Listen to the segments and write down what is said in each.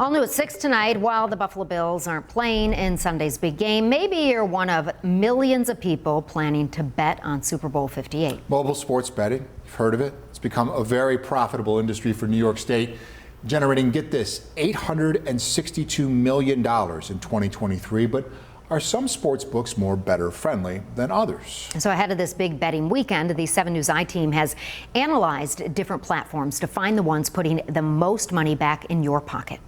All new at 6 tonight. While the Buffalo Bills aren't playing in Sunday's big game, maybe you're one of millions of people planning to bet on Super Bowl 58. Mobile sports betting, you've heard of it. It's become a very profitable industry for New York State, generating, get this, $862 million in 2023. But are some sports books more bettor friendly than others? So ahead of this big betting weekend, the 7 News I-team has analyzed different platforms to find the ones putting the most money back in your pocket.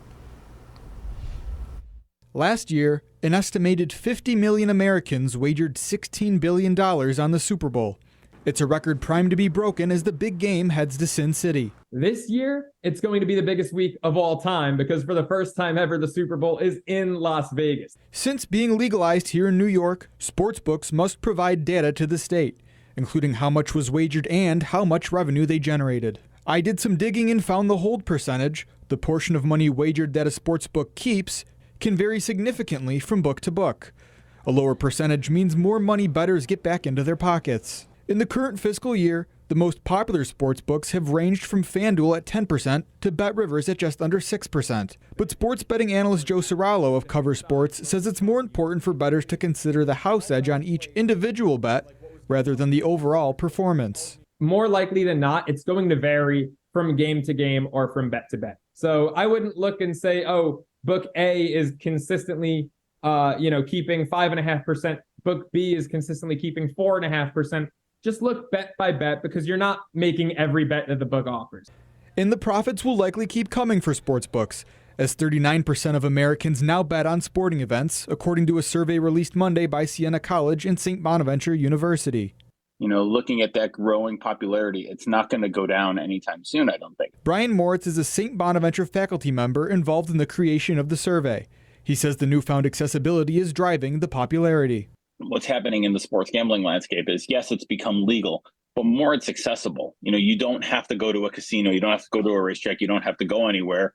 Last year, an estimated 50 million Americans wagered $16 billion on the Super Bowl. It's a record primed to be broken as the big game heads to Sin City. This year, it's going to be the biggest week of all time because for the first time ever, the Super Bowl is in Las Vegas. Since being legalized here in New York, sportsbooks must provide data to the state, including how much was wagered and how much revenue they generated. I did some digging and found the hold percentage, the portion of money wagered that a sportsbook keeps, can vary significantly from book to book. A lower percentage means more money bettors get back into their pockets. In the current fiscal year, the most popular sports books have ranged from FanDuel at 10% to BetRivers at just under 6%. But sports betting analyst Joe Serralo of Cover Sports says it's more important for bettors to consider the house edge on each individual bet rather than the overall performance. More likely than not, it's going to vary from game to game or from bet to bet. So I wouldn't look and say, oh, book A is consistently keeping 5.5%. Book B is consistently keeping 4.5%. Just look bet by bet because you're not making every bet that the book offers. And the profits will likely keep coming for sportsbooks, as 39% of Americans now bet on sporting events, according to a survey released Monday by Siena College and St. Bonaventure University. Looking at that growing popularity, it's not going to go down anytime soon, I don't think. Brian Moritz is a St. Bonaventure faculty member involved in the creation of the survey. He says the newfound accessibility is driving the popularity. What's happening in the sports gambling landscape is, yes, it's become legal, but more it's accessible. You don't have to go to a casino. You don't have to go to a racetrack. You don't have to go anywhere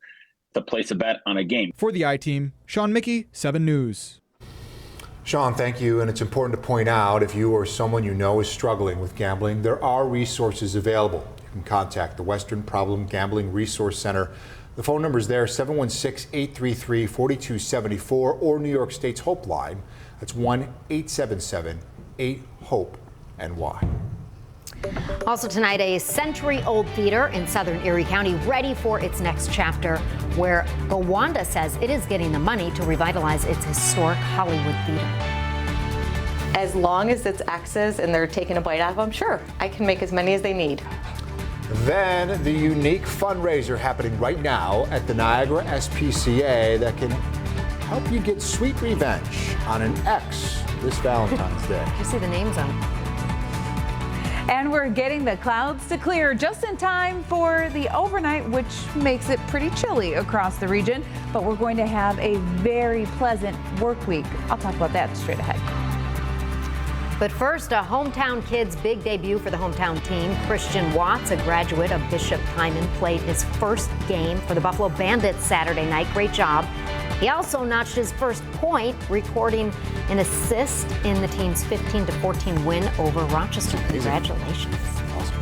to place a bet on a game. For the I-Team, Sean Mickey, 7 News. Sean, thank you. And it's important to point out, if you or someone you know is struggling with gambling, there are resources available. You can contact the Western Problem Gambling Resource Center. The phone number is there, 716-833-4274, or New York State's Hope Line. That's 1-877-8-HOPE-NY. Also tonight, a century-old theater in southern Erie County ready for its next chapter, where Gowanda says it is getting the money to revitalize its historic Hollywood theater. As long as it's X's and they're taking a bite out of them, sure, I can make as many as they need. Then the unique fundraiser happening right now at the Niagara SPCA that can help you get sweet revenge on an ex this Valentine's Day. You see the names on it. And we're getting the clouds to clear just in time for the overnight, which makes it pretty chilly across the region. But we're going to have a very pleasant work week. I'll talk about that straight ahead. But first, a hometown kid's big debut for the hometown team. Christian Watts, a graduate of Bishop Timon, played his first game for the Buffalo Bandits Saturday night. Great job. He also notched his first point, recording an assist in the team's 15-14 win over Rochester. Congratulations. Awesome.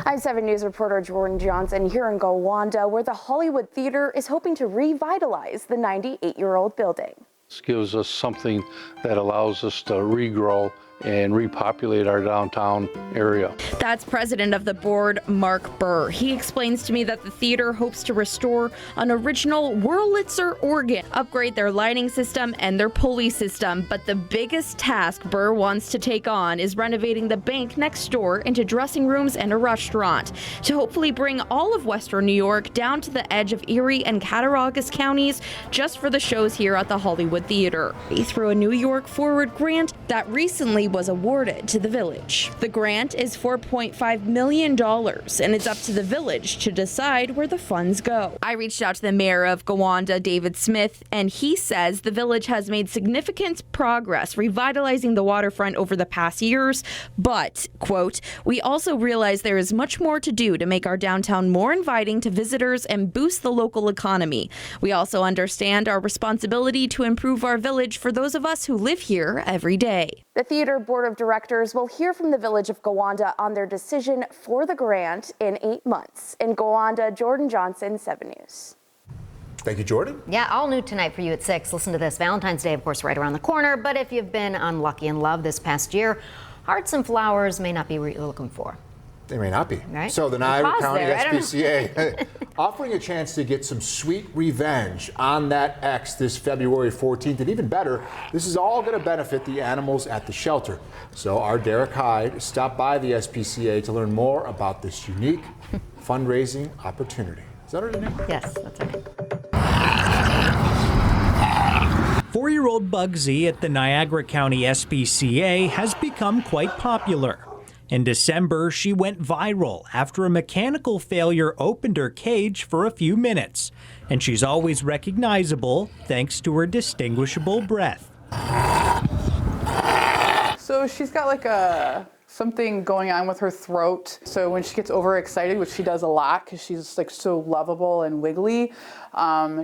I'm 7 News reporter Jordan Johnson here in Gowanda, where the Hollywood Theater is hoping to revitalize the 98-year-old building. This gives us something that allows us to regrow and repopulate our downtown area. That's president of the board, Mark Burr. He explains to me that the theater hopes to restore an original Wurlitzer organ, upgrade their lighting system and their pulley system. But the biggest task Burr wants to take on is renovating the bank next door into dressing rooms and a restaurant to hopefully bring all of Western New York down to the edge of Erie and Cattaraugus counties just for the shows here at the Hollywood Theater. Through a New York Forward grant that recently was awarded to the village. The grant is $4.5 million, and it's up to the village to decide where the funds go. I reached out to the mayor of Gowanda, David Smith, and he says the village has made significant progress revitalizing the waterfront over the past years, but, quote, we also realize there is much more to do to make our downtown more inviting to visitors and boost the local economy. We also understand our responsibility to improve our village for those of us who live here every day. The theater Theater Board of Directors will hear from the Village of Gowanda on their decision for the grant in 8 months. In Gowanda, Jordan Johnson, 7 News. Thank you, Jordan. Yeah, all new tonight for you at 6. Listen to this. Valentine's Day, of course, right around the corner. But if you've been unlucky in love this past year, hearts and flowers may not be what you're looking for. They may not be. Right? So the Niagara County there. SPCA offering a chance to get some sweet revenge on that ex this February 14th. And even better, this is all going to benefit the animals at the shelter. So our Derek Hyde stopped by the SPCA to learn more about this unique fundraising opportunity. Is that her name? Yes, that's right. 4-year-old Bugsy at the Niagara County SPCA has become quite popular. In December, she went viral after a mechanical failure opened her cage for a few minutes, and she's always recognizable thanks to her distinguishable breath. So she's got like something going on with her throat. So when she gets overexcited, which she does a lot because she's like so lovable and wiggly,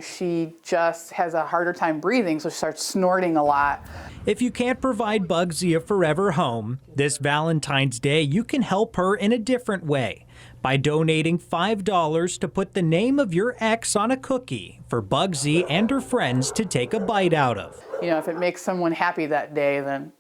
she just has a harder time breathing, so she starts snorting a lot. If you can't provide Bugsy a forever home, this Valentine's Day you can help her in a different way by donating $5 to put the name of your ex on a cookie for Bugsy and her friends to take a bite out of. You know, if it makes someone happy that day, then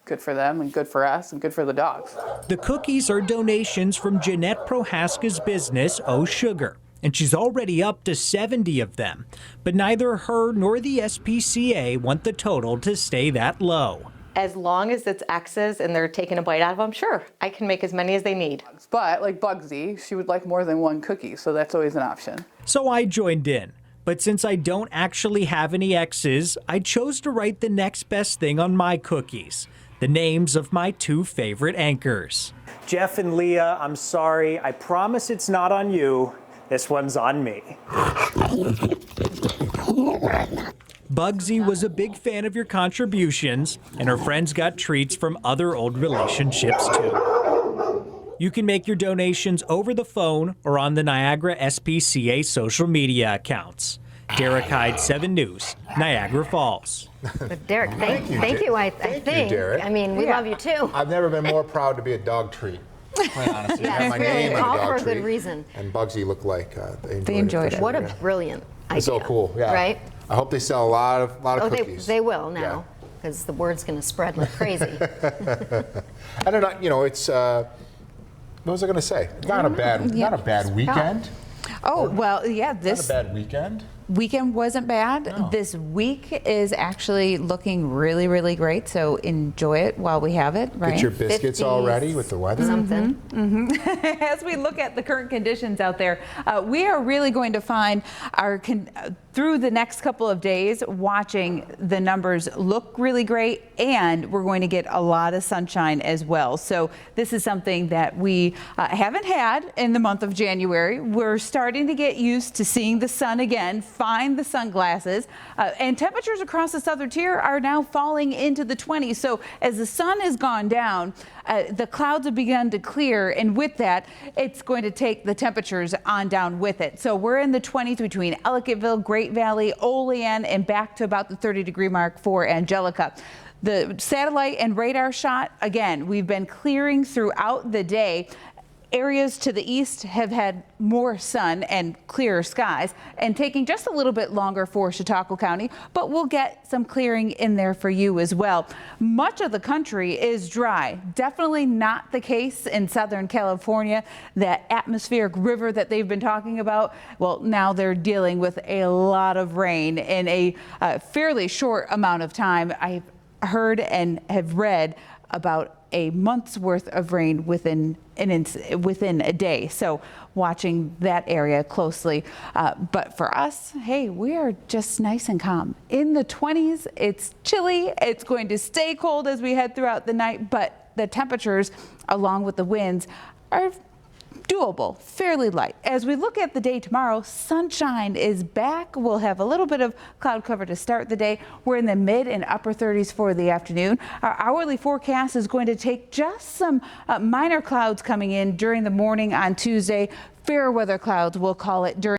good for them and good for us and good for the dogs. The cookies are donations from Jeanette Prohaska's business, Oh Sugar, and she's already up to 70 of them. But neither her nor the SPCA want the total to stay that low. As long as it's X's and they're taking a bite out of them, sure, I can make as many as they need. But like Bugsy, she would like more than one cookie, so that's always an option. So I joined in. But since I don't actually have any X's, I chose to write the next best thing on my cookies. The names of my 2 favorite anchors. Jeff and Leah, I'm sorry. I promise it's not on you. This one's on me. Bugsy was a big fan of your contributions, and her friends got treats from other old relationships too. You can make your donations over the phone or on the Niagara SPCA social media accounts. Derek Hyde, 7 News, Niagara Falls. But Derek, thank you. I think. Derek. I mean, we love you too. I've never been more proud to be a dog treat. Quite honestly, Yes, I have my really, name on a all dog for a treat. good reason. And Bugsy looked like They enjoyed it. What a brilliant idea. It's so cool, yeah. Right? I hope they sell a lot of cookies. They will now, because the word's going to spread like crazy. I don't know, you know, it's, what was I going to say? Not a bad weekend. Oh, well, yeah, Not a bad weekend. Weekend wasn't bad. No. This week is actually looking really, really great. So enjoy it while we have it, right? Get your biscuits all ready with the weather. Something. As we look at the current conditions out there, we are really going to find through the next couple of days, watching the numbers look really great, and we're going to get a lot of sunshine as well. So this is something that we haven't had in the month of January. We're starting to get used to seeing the sun again, find the sunglasses, and temperatures across the southern tier are now falling into the 20s. So as the sun has gone down, the clouds have begun to clear, and with that, it's going to take the temperatures on down with it. So we're in the 20s between Ellicottville, Great Valley, Olean, and back to about the 30-degree mark for Angelica. The satellite and radar shot, again, we've been clearing throughout the day. Areas to the east have had more sun and clearer skies, and taking just a little bit longer for Chautauqua County, but we'll get some clearing in there for you as well. Much of the country is dry. Definitely not the case in Southern California. That atmospheric river that they've been talking about, well, now they're dealing with a lot of rain in a fairly short amount of time. I've heard and have read about a month's worth of rain within a day. So watching that area closely. But for us, hey, we are just nice and calm. In the 20s, it's chilly. It's going to stay cold as we head throughout the night, but the temperatures along with the winds are doable, fairly light. As we look at the day tomorrow, sunshine is back. We'll have a little bit of cloud cover to start the day. We're in the mid and upper 30s for the afternoon. Our hourly forecast is going to take just some minor clouds coming in during the morning on Tuesday. Fair weather clouds, we'll call it, during